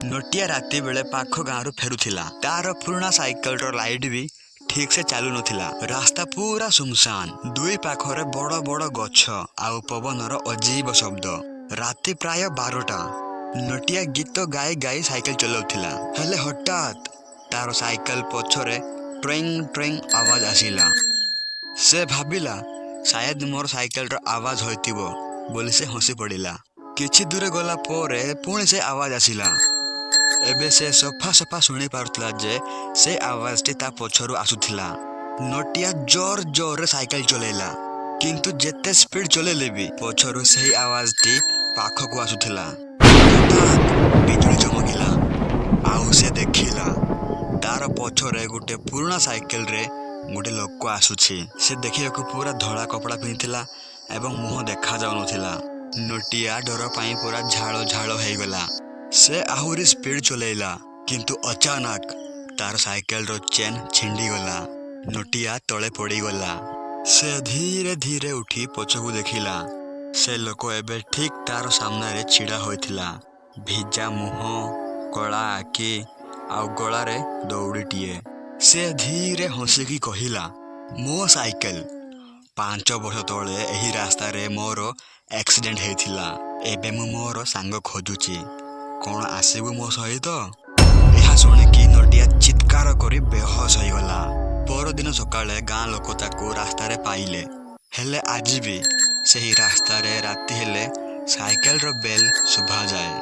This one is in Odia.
ନଟିଆ ରାତି ବେଳେ ପାଖ ଗାଁରୁ ଫେରୁଥିଲା। ତାର ପୁରୁଣା ସାଇକେଲର ଲାଇଟ୍ ବି ଠିକ୍ ସେ ଚାଲୁ ନଥିଲା। ରାସ୍ତା ପୁରା ସୁନସାନ। ଦୁଇ ପାଖରେ ବଡ଼ ବଡ଼ ଗଛ ଆଉ ପବନର ଅଜୀବ ଶବ୍ଦ। ରାତି ପ୍ରାୟ 12ଟା। ନଟିଆ ଗୀତ ଗାଇ ଗାଇ ସାଇକେଲ ଚଲାଉଥିଲା। ହେଲେ ହଠାତ୍ ତାର ସାଇକେଲ ପଛରେ ଟ୍ରେଙ୍ଗ ଟ୍ରେଙ୍ଗ ଆୱାଜ ଆସିଲା। ସେ ଭାବିଲା ସାୟଦ ମୋର ସାଇକେଲର ଆୱାଜ ହୋଇଥିବ ବୋଲି ସେ ହସି ପଡ଼ିଲା। କିଛି ଦୂର ଗଲା ପରେ ପୁଣି ସେ ଆୱାଜ ଆସିଲା। ଏବେ ସେ ସଫା ସଫା ଶୁଣି ପାରୁଥିଲା ଯେ ସେ ଆୱାଜଟି ତା ପଛରୁ ଆସୁଥିଲା। ନଟିଆ ଜୋର ଜୋରରେ ସାଇକେଲ ଚଲେଇଲା, କିନ୍ତୁ ଯେତେ ସ୍ପିଡ ଚଲେଇଲେ ବି ପଛରୁ ସେହି ଆୱାଜଟି ପାଖକୁ ଆସୁଥିଲା। ହଠାତ୍ ବିଜୁଳି ଚମକିଲା, ଆଉ ସେ ଦେଖିଲା ତାର ପଛରେ ଗୋଟେ ପୁରୁଣା ସାଇକେଲରେ ଗୋଟେ ଲୋକ ଆସୁଛି। ସେ ଦେଖିବାକୁ ପୁରା ଧଳା କପଡ଼ା ପିନ୍ଧିଥିଲା ଏବଂ ମୁହଁ ଦେଖାଯାଉନଥିଲା। ନଟିଆ ଡର ପାଇଁ ପୁରା ଝାଳ ଝାଳ ହେଇଗଲା। ସେ ଆହୁରି ସ୍ପିଡ ଚଲେଇଲା, କିନ୍ତୁ ଅଚାନକ ତାର ସାଇକେଲର ଚେନ୍ ଛିଣ୍ଡିଗଲା। ନଟିଆ ତଳେ ପଡ଼ିଗଲା। ସେ ଧୀରେ ଧୀରେ ଉଠି ପଛକୁ ଦେଖିଲା। ସେ ଲୋକ ଏବେ ଠିକ୍ ତାର ସାମ୍ନାରେ ଛିଡ଼ା ହୋଇଥିଲା। ଭିଜା ମୁହଁ, କଳା ଆଖି ଆଉ ଗଳାରେ ଦଉଡ଼ିଟିଏ। ସେ ଧୀରେ ହସିକି କହିଲା, ମୋ ସାଇକେଲ। 5 ବର୍ଷ ତଳେ ଏହି ରାସ୍ତାରେ ମୋର ଆକ୍ସିଡେଣ୍ଟ ହେଇଥିଲା। ଏବେ ମୁଁ ମୋର ସାଙ୍ଗ ଖୋଜୁଛି, କ'ଣ ଆସିବୁ ମୋ ସହିତ? ଏହା ଶୁଣିକି ନଟିଆ ଚିତ୍କାର କରି ବେହୋସ ହୋଇଗଲା। ପରଦିନ ସକାଳେ ଗାଁ ଲୋକ ତାକୁ ରାସ୍ତାରେ ପାଇଲେ। ହେଲେ ଆଜି ବି ସେହି ରାସ୍ତାରେ ରାତି ହେଲେ ସାଇକେଲର ବେଲ୍ ଶୁଭାଯାଏ।